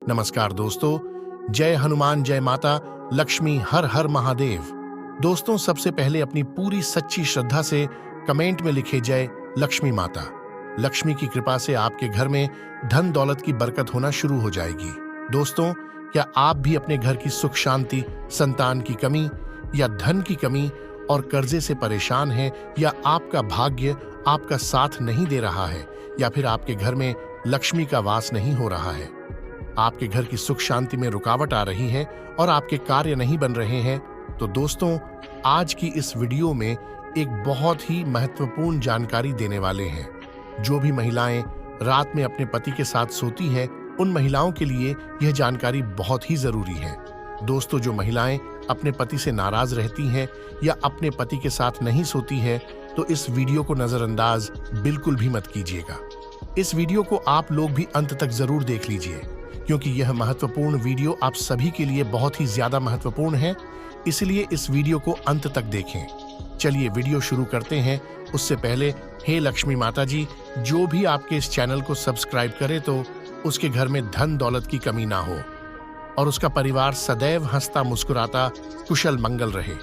नमस्कार दोस्तों, जय हनुमान जय माता लक्ष्मी हर हर महादेव। दोस्तों, सबसे पहले अपनी पूरी सच्ची श्रद्धा से कमेंट में लिखे जय लक्ष्मी माता। लक्ष्मी की कृपा से आपके घर में धन दौलत की बरकत होना शुरू हो जाएगी। दोस्तों, क्या आप भी अपने घर की सुख शांति, संतान की कमी या धन की कमी और कर्जे से परेशान हैं, या आपका भाग्य आपका साथ नहीं दे रहा है, या फिर आपके घर में लक्ष्मी का वास नहीं हो रहा है, आपके घर की सुख शांति में रुकावट आ रही है और आपके कार्य नहीं बन रहे हैं, तो दोस्तों, आज की इस वीडियो में एक बहुत ही महत्वपूर्ण जानकारी देने वाले हैं। जो भी महिलाएं रात में अपने पति के साथ सोती हैं, उन महिलाओं के लिए यह जानकारी बहुत ही जरूरी है। दोस्तों, जो महिलाएं अपने पति से नाराज रहती हैं या अपने पति के साथ नहीं सोती है, तो इस वीडियो को नजरअंदाज बिल्कुल भी मत कीजिएगा। इस वीडियो को आप लोग भी अंत तक जरूर देख लीजिए, क्योंकि यह महत्वपूर्ण वीडियो आप सभी के लिए बहुत ही ज्यादा महत्वपूर्ण है, इसलिए इस वीडियो को अंत तक देखें। चलिए वीडियो शुरू करते हैं। उससे पहले, हे लक्ष्मी माता जी, जो भी आपके इस चैनल को सब्सक्राइब करे तो उसके घर में धन दौलत की कमी ना हो और उसका परिवार सदैव हंसता मुस्कुराता कुशल मंगल रहे।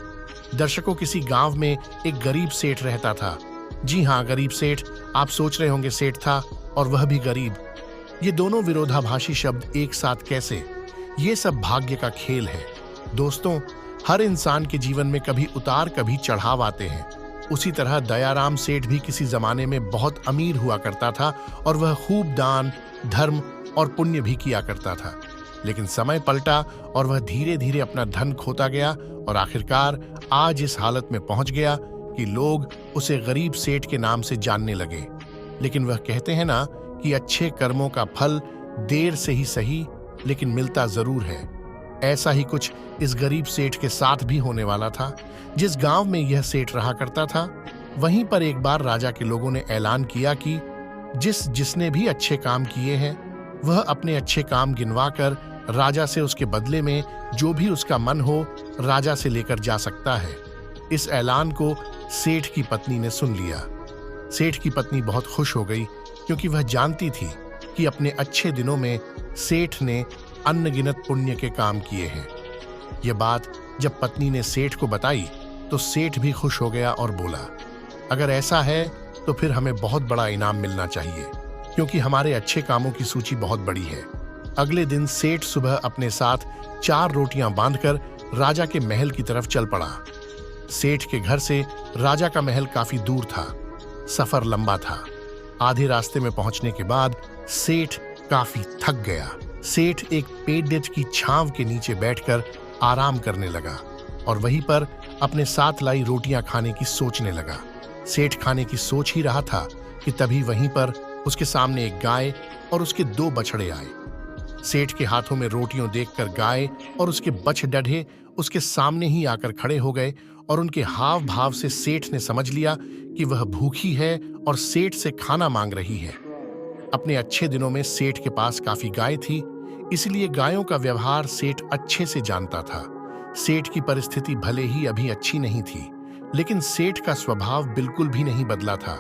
दर्शकों, किसी गांव में एक गरीब सेठ रहता था। जी हाँ, गरीब सेठ। आप सोच रहे होंगे सेठ था और वह भी गरीब। ये दोनों विरोधाभासी शब्द एक साथ कैसे? ये सब भाग्य का खेल है। दोस्तों, हर इंसान के जीवन में कभी उतार कभी चढ़ाव आते हैं। उसी तरह दयाराम सेठ भी किसी जमाने में बहुत अमीर हुआ करता था और वह खूब दान, धर्म और पुण्य भी किया करता था। लेकिन समय पलटा और वह धीरे धीरे अपना धन खोता गया और आखिरकार आज इस हालत में पहुंच गया कि लोग उसे गरीब सेठ के नाम से जानने लगे। लेकिन वह कहते हैं ना कि अच्छे कर्मों का फल देर से ही सही, लेकिन मिलता जरूर है। ऐसा ही कुछ इस गरीब सेठ के साथ भी होने वाला था। जिस गांव में यह सेठ रहा करता था, वहीं पर एक बार राजा के लोगों ने ऐलान किया कि जिसने भी अच्छे काम किए हैं, वह अपने अच्छे काम गिनवा कर राजा से उसके बदले में जो भी उसका मन हो राजा से लेकर जा सकता है। इस ऐलान को सेठ की पत्नी ने सुन लिया। सेठ की पत्नी बहुत खुश हो गई, क्योंकि वह जानती थी कि अपने अच्छे दिनों में सेठ ने अनगिनत पुण्य के काम किए हैं। यह बात जब पत्नी ने सेठ को बताई, तो सेठ भी खुश हो गया और बोला, अगर ऐसा है तो फिर हमें बहुत बड़ा इनाम मिलना चाहिए, क्योंकि हमारे अच्छे कामों की सूची बहुत बड़ी है। अगले दिन सेठ सुबह अपने साथ 4 रोटियां बांधकर राजा के महल की तरफ चल पड़ा। सेठ के घर से राजा का महल काफी दूर था। सफर लंबा था। आधे रास्ते में पहुंचने के बाद सेठ काफी थक गया। सेठ एक पेड़ की छांव के नीचे बैठकर आराम करने लगा और वहीं पर अपने साथ लाई रोटियां खाने की सोचने लगा। सेठ खाने की सोच ही रहा था कि तभी वहीं पर उसके सामने एक गाय और उसके 2 बछड़े आए। सेठ के हाथों में रोटियां देखकर गाय और उसके बछड़े उसके सामने ही आकर खड़े हो गए और उनके हाव भाव से सेठ ने समझ लिया कि वह भूखी है और सेठ से खाना मांग रही है। अपने अच्छे दिनों में सेठ के पास काफी गाय थी, इसलिए गायों का व्यवहार सेठ अच्छे से जानता था। सेठ की परिस्थिति भले ही अभी अच्छी नहीं थी, लेकिन सेठ का स्वभाव बिल्कुल भी नहीं बदला था।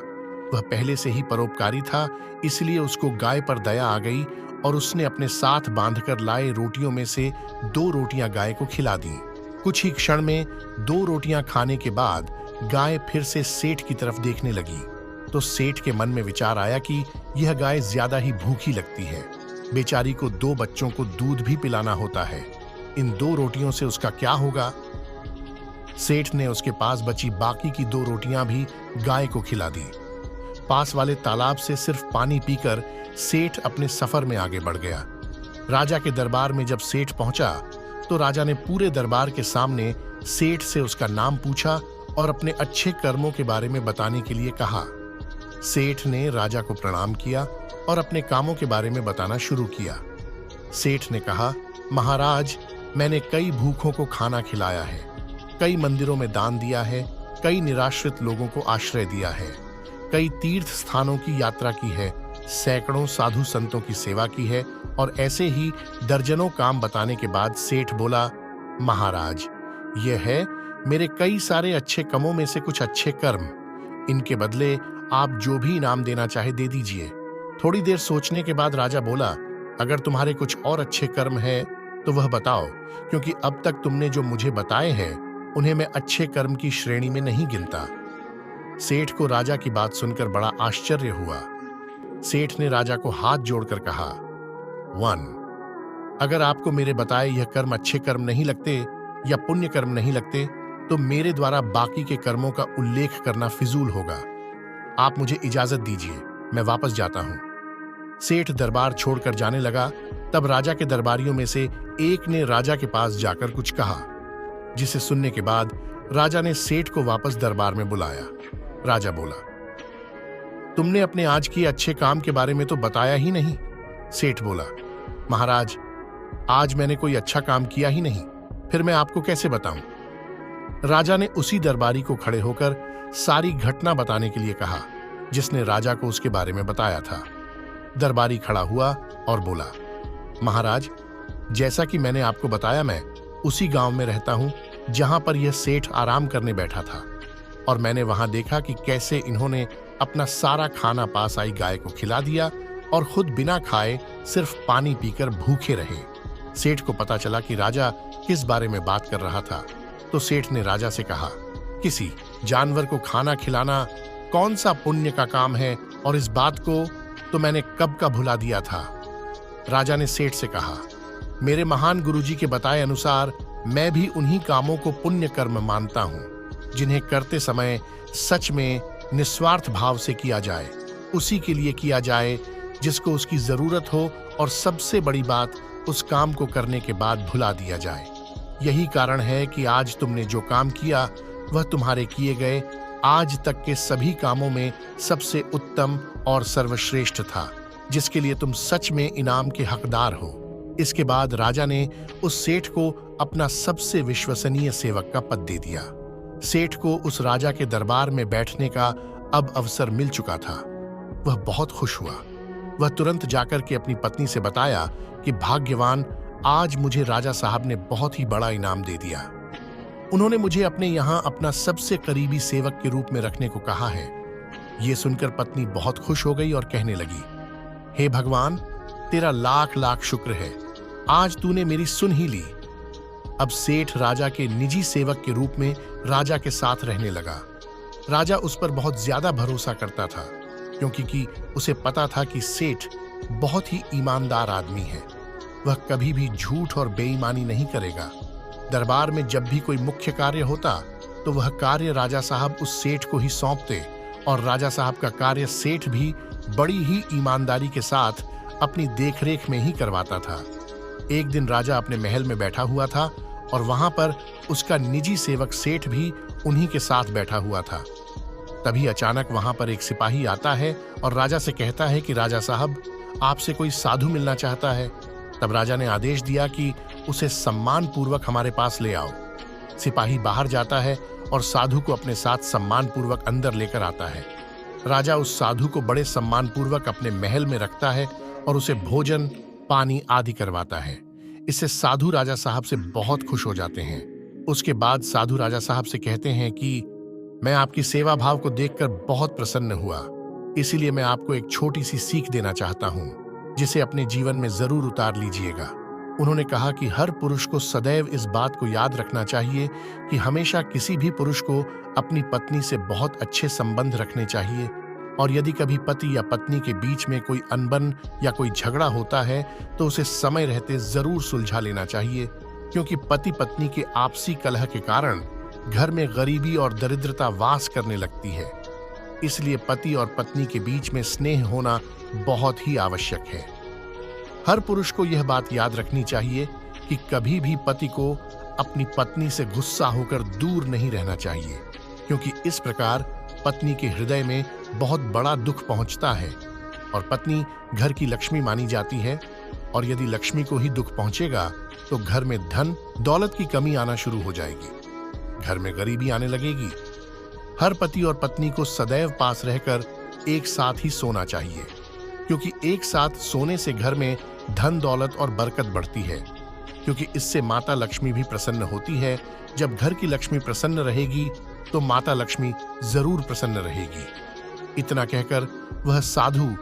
वह पहले से ही परोपकारी था, इसलिए उसको गाय पर दया आ गई और उसने अपने साथ बांधकर लाए रोटियों में से 2 रोटियां गाय को खिला दी। कुछ ही क्षण में 2 रोटियां खाने के बाद गाय फिर से सेठ की तरफ देखने लगी, तो सेठ के मन में विचार आया कि यह गाय ज्यादा ही भूखी लगती है। बेचारी को 2 बच्चों को दूध भी पिलाना होता है। इन 2 रोटियों से उसका क्या होगा? सेठ ने उसके पास बची बाकी की 2 रोटियां भी गाय को खिला दी। पास वाले तालाब से सिर्फ पानी पीकर सेठ अपने सफर में आगे बढ़ गया। राजा के दरबार में जब सेठ पहुंचा, तो राजा ने पूरे दरबार के सामने सेठ से उसका नाम पूछा और अपने अच्छे कर्मों के बारे में बताने के लिए कहा। सेठ ने राजा को प्रणाम किया और अपने कामों के बारे में बताना शुरू किया। सेठ ने कहा, महाराज, मैंने कई भूखों को खाना खिलाया है, कई मंदिरों में दान दिया है, कई निराश्रित लोगों को आश्रय दिया है, कई तीर्थ स्थानों की यात्रा की है, सैकड़ों साधु संतों की सेवा की है और ऐसे ही दर्जनों काम बताने के बाद सेठ बोला, महाराज, यह है मेरे कई सारे अच्छे कामों में से कुछ अच्छे कर्म। इनके बदले आप जो भी इनाम देना चाहे दे दीजिए। थोड़ी देर सोचने के बाद राजा बोला, अगर तुम्हारे कुछ और अच्छे कर्म हैं तो वह बताओ, क्योंकि अब तक तुमने जो मुझे बताए हैं उन्हें मैं अच्छे कर्म की श्रेणी में नहीं गिनता। सेठ को राजा की बात सुनकर बड़ा आश्चर्य हुआ। सेठ ने राजा को हाथ जोड़कर कहा, 1. अगर आपको मेरे बताए यह कर्म अच्छे कर्म नहीं लगते या पुण्य कर्म नहीं लगते तो मेरे द्वारा बाकी के कर्मों का उल्लेख करना फिजूल होगा। आप मुझे इजाजत दीजिए, मैं वापस जाता हूं। सेठ दरबार छोड़कर जाने लगा। तब राजा के दरबारियों में से एक ने राजा के पास जाकर कुछ कहा, जिसे सुनने के बाद राजा ने सेठ को वापस दरबार में बुलाया। राजा बोला, तुमने अपने आज किए अच्छे काम के बारे में तो बताया ही नहीं। सेठ बोला, महाराज, आज मैंने कोई अच्छा काम किया ही नहीं, फिर मैं आपको कैसे बताऊं। राजा ने उसी दरबारी को खड़े होकर सारी घटना बताने के लिए कहा जिसने राजा को उसके बारे में बताया था। दरबारी खड़ा हुआ और बोला, महाराज, जैसा कि मैंने आपको बताया, मैं उसी गांव में रहता हूं जहां पर यह सेठ आराम करने बैठा था, और मैंने वहां देखा कि कैसे इन्होंने अपना सारा खाना पास आई गाय को खिला दिया और खुद बिना खाए सिर्फ पानी पीकर भूखे रहे। सेठ को पता चला कि राजा किस बारे में बात कर रहा था, तो सेठ ने राजा से कहा, किसी जानवर को खाना खिलाना कौन सा पुण्य का काम है, और इस बात को तो मैंने कब का भुला दिया था। राजा ने सेठ से कहा, मेरे महान गुरुजी के बताए अनुसार मैं भी उन्हीं कामों को पुण्य कर्म मानता हूं जिन्हें करते समय सच में निस्वार्थ भाव से किया जाए, उसी के लिए किया जाए जिसको उसकी जरूरत हो, और सबसे बड़ी बात, उस काम को करने के बाद भुला दिया जाए। यही कारण है कि आज तुमने जो काम किया वह तुम्हारे किए गए आज तक के सभी कामों में सबसे उत्तम और सर्वश्रेष्ठ था, जिसके लिए तुम सच में इनाम के हकदार हो। इसके बाद राजा ने उस सेठ को अपना सबसे विश्वसनीय सेवक का पद दे दिया। सेठ को उस राजा के दरबार में बैठने का अब अवसर मिल चुका था। वह बहुत खुश हुआ। वह तुरंत जाकर के अपनी पत्नी से बताया कि भाग्यवान, आज मुझे राजा साहब ने बहुत ही बड़ा इनाम दे दिया। उन्होंने मुझे अपने यहाँ अपना सबसे करीबी सेवक के रूप में रखने को कहा है। ये सुनकर पत्नी बहुत खुश हो गई और कहने लगी, हे भगवान, तेरा लाख लाख शुक्र है, आज तूने मेरी सुन ही ली। अब सेठ राजा के निजी सेवक के रूप में राजा के साथ रहने लगा। राजा उस पर बहुत ज्यादा भरोसा करता था, क्योंकि उसे पता था कि सेठ बहुत ही ईमानदार आदमी है। वह कभी भी झूठ और बेईमानी नहीं करेगा। दरबार में जब भी कोई मुख्य कार्य होता तो वह कार्य राजा साहब उस सेठ को ही सौंपते, और राजा साहब का कार्य सेठ भी बड़ी ही ईमानदारी के साथ अपनी देखरेख में ही करवाता था। एक दिन राजा अपने महल में बैठा हुआ था और वहां पर उसका निजी सेवक सेठ भी उन्हीं के साथ बैठा हुआ था। तभी अचानक वहां पर एक सिपाही आता है और राजा से कहता है कि राजा साहब, आपसे कोई साधु मिलना चाहता है। तब राजा ने आदेश दिया कि उसे सम्मान पूर्वक हमारे पास ले आओ। सिपाही बाहर जाता है और साधु को अपने साथ सम्मान पूर्वक अंदर लेकर आता है। राजा उस साधु को बड़े सम्मान पूर्वक अपने महल में रखता है और उसे भोजन, पानी आदि करवाता है। इससे साधु राजा साहब से बहुत खुश हो जाते हैं। उसके बाद साधु राजा साहब से कहते हैं कि मैं आपकी सेवा भाव को देखकर बहुत प्रसन्न हुआ, इसीलिए मैं आपको एक छोटी सी सीख देना चाहता हूं, जिसे अपने जीवन में जरूर उतार लीजिएगा। उन्होंने कहा कि हर पुरुष को सदैव इस बात को याद रखना चाहिए कि हमेशा किसी भी पुरुष को अपनी पत्नी से बहुत अच्छे संबंध रखने चाहिए, और यदि कभी पति या पत्नी के बीच में कोई अनबन या कोई झगड़ा होता है तो उसे समय रहते जरूर सुलझा लेना चाहिए, क्योंकि पति पत्नी के आपसी कलह के कारण घर में गरीबी और दरिद्रता वास करने लगती है। इसलिए पति और पत्नी के बीच में स्नेह होना बहुत ही आवश्यक है। हर पुरुष को यह बात याद रखनी चाहिए कि कभी भी पति को अपनी पत्नी से गुस्सा होकर दूर नहीं रहना चाहिए, क्योंकि इस प्रकार पत्नी के हृदय में बहुत बड़ा दुख पहुंचता है, और पत्नी घर की लक्ष्मी मानी जाती है, और यदि लक्ष्मी को ही दुख पहुंचेगा तो घर में धन दौलत की कमी आना शुरू हो जाएगी, घर में गरीबी आने लगेगी। हर पति और पत्नी को सदैव पास रहकर एक साथ ही सोना चाहिए, क्योंकि एक साथ सोने से घर में धन दौलत और बरकत बढ़ती है, क्योंकि इससे माता लक्ष्मी भी प्रसन्न होती है। जब घर की लक्ष्मी प्रसन्न रहेगी तो माता लक्ष्मी जरूर प्रसन्न रहेगी। इतना कहकर वह साधु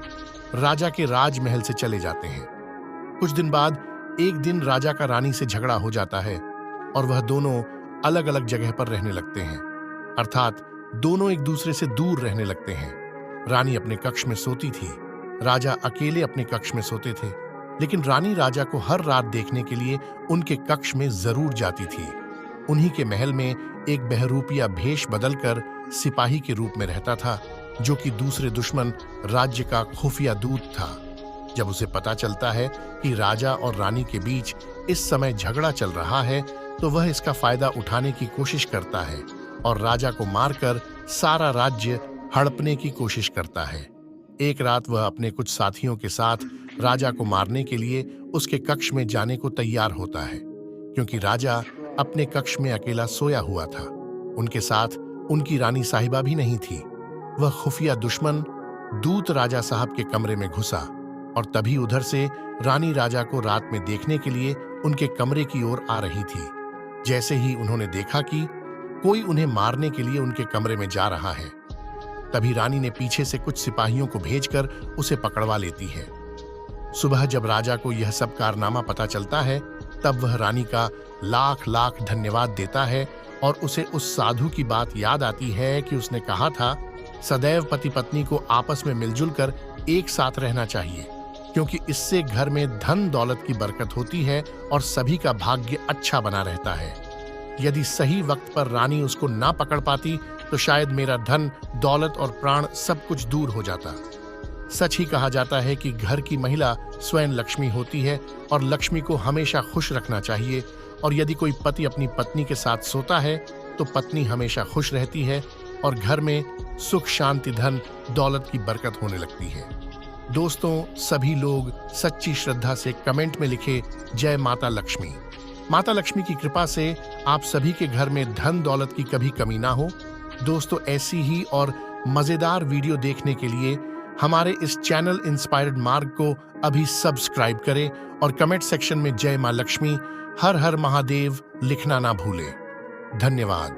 राजा के राजमहल से चले जाते हैं। कुछ दिन बाद एक दिन राजा का रानी से झगड़ा हो जाता है और वह दोनों अलग अलग जगह पर रहने लगते हैं, अर्थात दोनों एक दूसरे से दूर रहने लगते हैं। रानी अपने कक्ष में सोती थी, राजा अकेले अपने कक्ष में सोते थे, लेकिन रानी राजा को हर रात देखने के लिए उनके कक्ष में जरूर जाती थी। उन्हीं के महल में एक बहरूपिया भेष बदलकर सिपाही के रूप में रहता था, जो कि दूसरे दुश्मन राज्य का खुफिया दूत था। जब उसे पता चलता है कि राजा और रानी के बीच इस समय झगड़ा चल रहा है, तो वह इसका फायदा उठाने की कोशिश करता है और राजा को मारकर सारा राज्य हड़पने की कोशिश करता है। एक रात वह अपने कुछ साथियों के साथ राजा को मारने के लिए उसके कक्ष में जाने को तैयार होता है, क्योंकि राजा अपने कक्ष में अकेला सोया हुआ था। उनके साथ उनकी रानी साहिबा भी नहीं थी। वह खुफिया दुश्मन दूत राजा साहब के कमरे में घुसा और तभी उधर से रानी राजा को रात में देखने के लिए उनके कमरे की ओर आ रही थी। जैसे ही उन्होंने देखा कि कोई उन्हें मारने के लिए उनके कमरे में जा रहा है, तभी रानी ने पीछे से कुछ सिपाहियों को भेजकर उसे पकड़वा लेती है। सुबह जब राजा को यह सब कारनामा पता चलता है, तब वह रानी का लाख लाख धन्यवाद देता है और उसे उस साधु की बात याद आती है कि उसने कहा था, सदैव पति पत्नी को आपस में मिलजुल कर एक साथ रहना चाहिए, क्योंकि इससे घर में धन दौलत की बरकत होती है और सभी का भाग्य अच्छा बना रहता है। यदि सही वक्त पर रानी उसको ना पकड़ पाती तो शायद मेरा धन दौलत और प्राण सब कुछ दूर हो जाता। सच ही कहा जाता है कि घर की महिला स्वयं लक्ष्मी होती है और लक्ष्मी को हमेशा खुश रखना चाहिए, और यदि कोई पति अपनी पत्नी के साथ सोता है तो पत्नी हमेशा खुश रहती है और घर में सुख शांति धन दौलत की बरकत होने लगती है। दोस्तों, सभी लोग सच्ची श्रद्धा से कमेंट में लिखे जय माता लक्ष्मी। माता लक्ष्मी की कृपा से आप सभी के घर में धन दौलत की कभी कमी ना हो। दोस्तों, ऐसी ही और मजेदार वीडियो देखने के लिए हमारे इस चैनल इंस्पायर्ड मार्ग को अभी सब्सक्राइब करें और कमेंट सेक्शन में जय मां लक्ष्मी, हर हर महादेव लिखना ना भूलें। धन्यवाद।